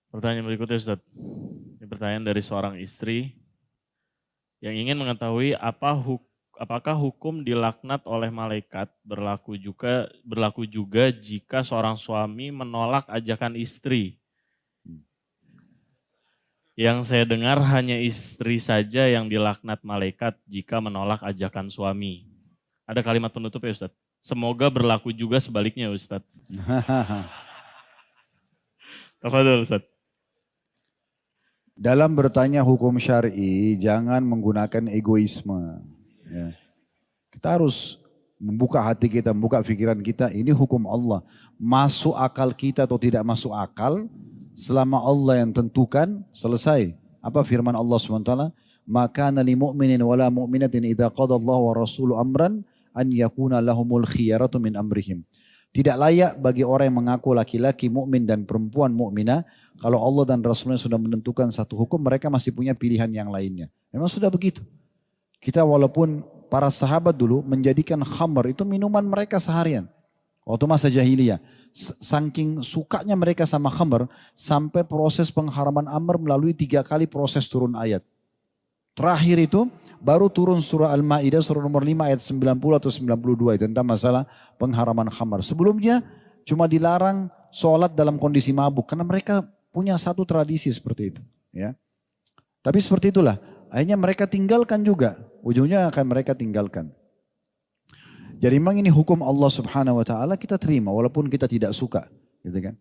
Pertanyaan berikutnya Ustaz. Ini pertanyaan dari seorang istri yang ingin mengetahui apakah hukum dilaknat oleh malaikat berlaku juga jika seorang suami menolak ajakan istri. Yang saya dengar hanya istri saja yang dilaknat malaikat jika menolak ajakan suami. Ada kalimat penutup ya Ustaz. Semoga berlaku juga sebaliknya Ustaz. Tafadhol Ustaz. Dalam bertanya hukum syar'i, jangan menggunakan egoisme. Ya. Kita harus membuka hati kita, membuka pikiran kita. Ini hukum Allah. Masuk akal kita atau tidak masuk akal, selama Allah yang tentukan, selesai. Apa firman Allah SWT? Maka nali mu'minin wala mu'minatin idha qadallahu wa rasulu amran an yakuna lahumul khiyaratu min amrihim. Tidak layak bagi orang yang mengaku laki-laki mukmin dan perempuan mukminah kalau Allah dan Rasulnya sudah menentukan satu hukum, mereka masih punya pilihan yang lainnya. Memang sudah begitu. Kita walaupun para sahabat dulu menjadikan khamr itu minuman mereka seharian. Waktu masa jahiliyah. Saking sukanya mereka sama khamr sampai proses pengharaman amr melalui 3 kali proses turun ayat. Terakhir itu baru turun surah Al-Ma'idah surah nomor 5 ayat 90 atau 92 itu tentang masalah pengharaman khamar. Sebelumnya cuma dilarang sholat dalam kondisi mabuk karena mereka punya satu tradisi seperti itu. Ya. Tapi seperti itulah. Akhirnya mereka tinggalkan juga. Ujungnya akan mereka tinggalkan. Jadi memang ini hukum Allah Subhanahu Wa Taala kita terima walaupun kita tidak suka. Gitu kan.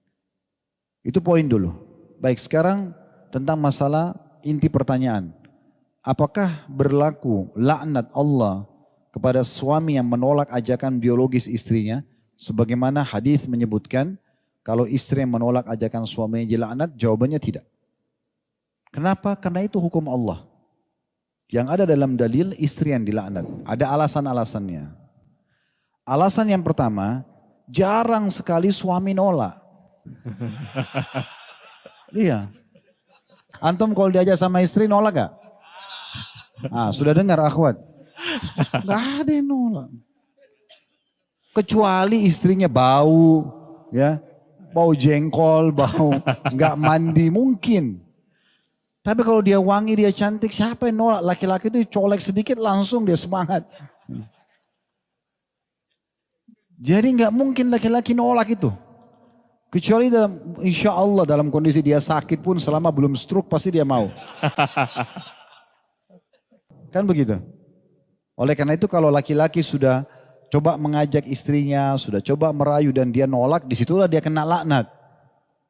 Itu poin dulu. Baik sekarang tentang masalah inti pertanyaan. Apakah berlaku laknat Allah kepada suami yang menolak ajakan biologis istrinya? Sebagaimana hadis menyebutkan, kalau istri yang menolak ajakan suaminya dilaknat, jawabannya tidak. Kenapa? Karena itu hukum Allah. Yang ada dalam dalil istri yang dilaknat. Ada alasan-alasannya. Alasan yang pertama, jarang sekali suami nolak. Iya. Antum kalau diajak sama istri nolak gak? Ah, sudah dengar akhwat? Gak ada yang nolak. Kecuali istrinya bau, ya, bau jengkol, bau nggak mandi mungkin. Tapi kalau dia wangi, dia cantik, siapa yang nolak? Laki-laki itu colek sedikit langsung dia semangat. Jadi nggak mungkin laki-laki nolak itu. Kecuali dalam, insya Allah dalam kondisi dia sakit pun selama belum stroke pasti dia mau. Kan begitu. Oleh karena itu kalau laki-laki sudah coba mengajak istrinya, sudah coba merayu dan dia nolak, disitulah dia kena laknat.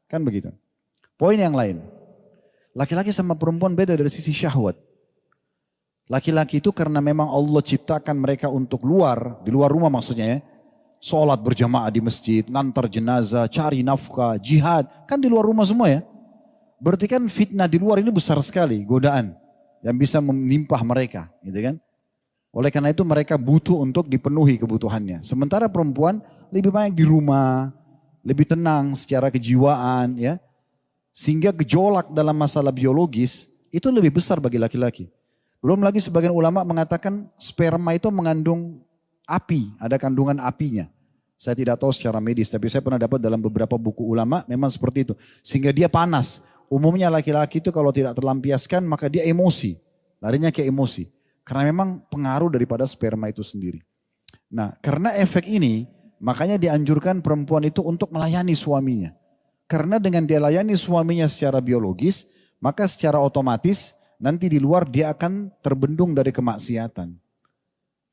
Kan begitu. Poin yang lain. Laki-laki sama perempuan beda dari sisi syahwat. Laki-laki itu karena memang Allah ciptakan mereka untuk luar, di luar rumah maksudnya ya. Sholat berjamaah di masjid, ngantar jenazah, cari nafkah, jihad. Kan di luar rumah semua ya. Berarti kan fitnah di luar ini besar sekali, godaan. Yang bisa menimpah mereka, gitu kan? Oleh karena itu mereka butuh untuk dipenuhi kebutuhannya. Sementara perempuan lebih banyak di rumah, lebih tenang secara kejiwaan, ya. Sehingga gejolak dalam masalah biologis itu lebih besar bagi laki-laki. Belum lagi sebagian ulama mengatakan sperma itu mengandung api, ada kandungan apinya. Saya tidak tahu secara medis, tapi saya pernah dapat dalam beberapa buku ulama memang seperti itu. Sehingga dia panas. Umumnya laki-laki itu kalau tidak terlampiaskan maka dia emosi. Larinya ke emosi. Karena memang pengaruh daripada sperma itu sendiri. Nah karena efek ini makanya dianjurkan perempuan itu untuk melayani suaminya. Karena dengan dia layani suaminya secara biologis maka secara otomatis nanti di luar dia akan terbendung dari kemaksiatan.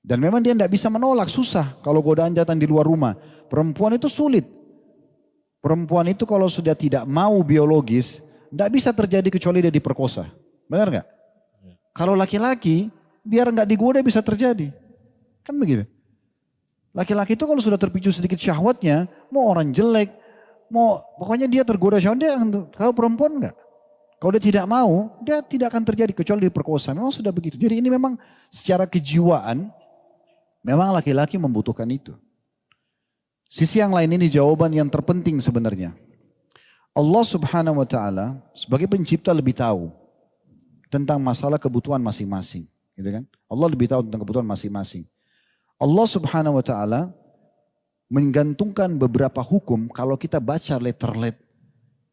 Dan memang dia tidak bisa menolak, susah kalau godaan datang di luar rumah. Perempuan itu sulit. Perempuan itu kalau sudah tidak mau biologis, tidak bisa terjadi kecuali dia diperkosa. Benar nggak? Kalau laki-laki, biar nggak digoda bisa terjadi. Kan begitu. Laki-laki itu kalau sudah terpicu sedikit syahwatnya, mau orang jelek, mau pokoknya dia tergoda syahwat, dia kalau perempuan nggak. Kalau dia tidak mau, dia tidak akan terjadi kecuali diperkosa. Memang sudah begitu. Jadi ini memang secara kejiwaan, memang laki-laki membutuhkan itu. Sisi yang lain ini jawaban yang terpenting sebenarnya. Allah Subhanahu wa taala sebagai pencipta lebih tahu tentang masalah kebutuhan masing-masing, gitu kan? Allah lebih tahu tentang kebutuhan masing-masing. Allah Subhanahu wa taala menggantungkan beberapa hukum kalau kita baca letter-let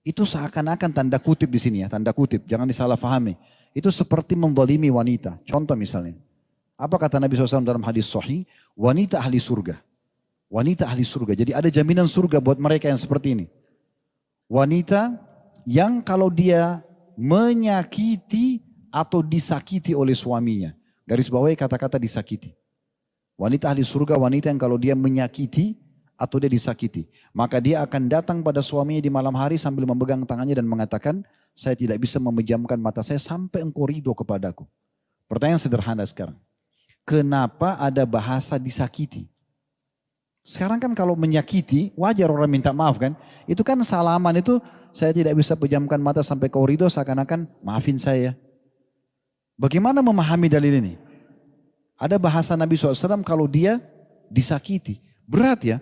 Itu seakan-akan tanda kutip di sini ya, tanda kutip, jangan disalahfahami. Itu seperti mendolimi wanita. Contoh misalnya, apa kata Nabi SAW dalam hadis sahih? Wanita ahli surga. Wanita ahli surga. Jadi ada jaminan surga buat mereka yang seperti ini. Wanita yang kalau dia menyakiti atau disakiti oleh suaminya. Garis bawahi kata-kata disakiti. Wanita ahli surga, wanita yang kalau dia menyakiti atau dia disakiti. Maka dia akan datang pada suaminya di malam hari sambil memegang tangannya dan mengatakan, saya tidak bisa memejamkan mata saya sampai engkau ridho kepadaku. Pertanyaan sederhana sekarang. Kenapa ada bahasa disakiti? Sekarang kan kalau menyakiti, wajar orang minta maaf kan. Itu kan salaman itu, saya tidak bisa pejamkan mata sampai kau ridho, seakan-akan maafin saya. Bagaimana memahami dalil ini? Ada bahasa Nabi SAW kalau dia disakiti. Berat ya,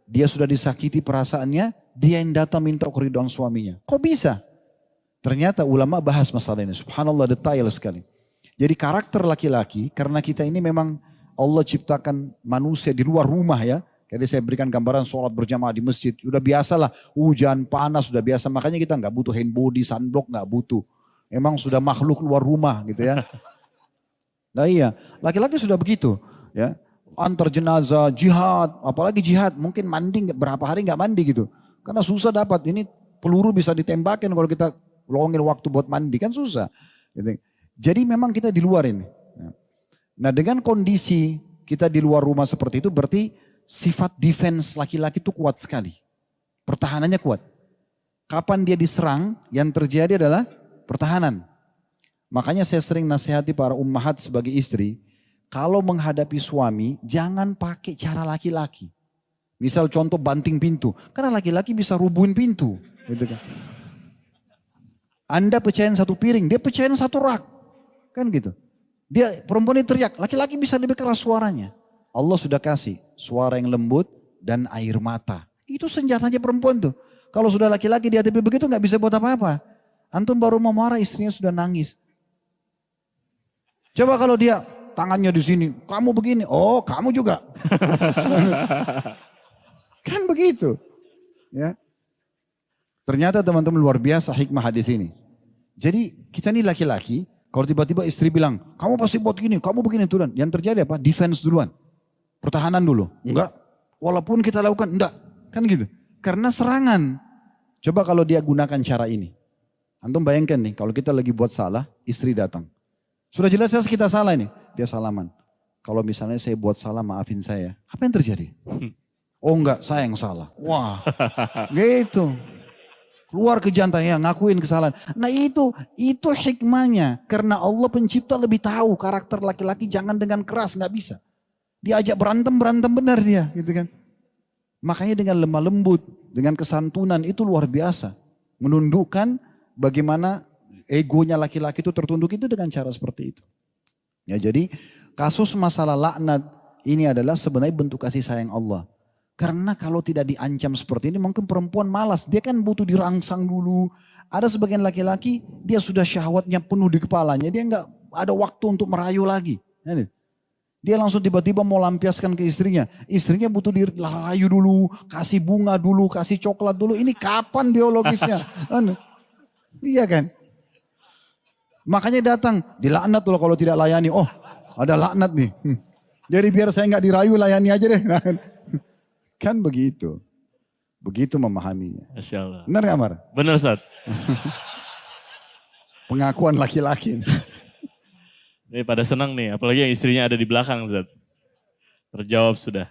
dia sudah disakiti perasaannya, dia yang datang minta keridhaan suaminya. Kok bisa? Ternyata ulama bahas masalah ini, subhanallah detail sekali. Jadi karakter laki-laki, karena kita ini memang Allah ciptakan manusia di luar rumah ya. Jadi saya berikan gambaran sholat berjamaah di masjid. Udah biasalah hujan, panas, sudah biasa. Makanya kita nggak butuh hand body, sunblock nggak butuh. Emang sudah makhluk luar rumah gitu ya. Nah iya, laki-laki sudah begitu ya. Antar jenazah, jihad, apalagi jihad. Mungkin mandi berapa hari nggak mandi gitu. Karena susah dapat, ini peluru bisa ditembakin kalau kita luangin waktu buat mandi kan susah. Gitu. Jadi memang kita di luar ini. Nah dengan kondisi kita di luar rumah seperti itu berarti sifat defense laki-laki itu kuat sekali. Pertahanannya kuat. Kapan dia diserang, yang terjadi adalah pertahanan. Makanya saya sering nasihati para ummahat sebagai istri, kalau menghadapi suami, jangan pakai cara laki-laki. Misal contoh banting pintu, karena laki-laki bisa rubuhin pintu. Gitu kan. Anda pecahin satu piring, dia pecahin satu rak. Kan gitu. Dia perempuan ini teriak, laki-laki bisa lebih keras suaranya. Allah sudah kasih suara yang lembut dan air mata. Itu senjatanya perempuan tuh. Kalau sudah laki-laki dihadapi begitu nggak bisa buat apa-apa. Antum baru mau marah istrinya sudah nangis. Coba kalau dia tangannya di sini, kamu begini, oh kamu juga. Kan begitu. Ya. Ternyata teman-teman luar biasa hikmah hadis ini. Jadi kita ini laki-laki, kalau tiba-tiba istri bilang, kamu pasti buat gini, kamu begini tuh. Yang terjadi apa? Defense duluan. Pertahanan dulu. Enggak. Walaupun kita lakukan, enggak. Kan gitu. Karena serangan. Coba kalau dia gunakan cara ini. Antum bayangkan nih, kalau kita lagi buat salah, istri datang. Sudah jelas-jelas kita salah ini. Dia salaman. Kalau misalnya saya buat salah, maafin saya. Apa yang terjadi? Oh enggak, saya yang salah. Wah, gitu. Keluar ke jantan, ya ngakuin kesalahan. Nah itu hikmahnya. Karena Allah pencipta lebih tahu karakter laki-laki jangan dengan keras, nggak bisa. Diajak berantem benar dia gitu kan. Makanya dengan lemah lembut, dengan kesantunan itu luar biasa. Menundukkan bagaimana egonya laki-laki itu tertunduk itu dengan cara seperti itu. Ya jadi kasus masalah laknat ini adalah sebenarnya bentuk kasih sayang Allah. Karena kalau tidak diancam seperti ini mungkin perempuan malas. Dia kan butuh dirangsang dulu. Ada sebagian laki-laki dia sudah syahwatnya penuh di kepalanya. Dia nggak ada waktu untuk merayu lagi. Dia langsung tiba-tiba mau lampiaskan ke istrinya. Istrinya butuh dirayu dulu, kasih bunga dulu, kasih coklat dulu. Ini kapan biologisnya? Iya kan? Makanya datang, dilaknat loh kalau tidak layani. Oh ada laknat nih. Jadi biar saya nggak dirayu, layani aja deh. Kan begitu. Begitu memahaminya. Masya Allah. Benar gak Mar? Benar Ustaz. Pengakuan laki-laki. Ini pada senang nih, apalagi yang istrinya ada di belakang Ustaz. Terjawab sudah.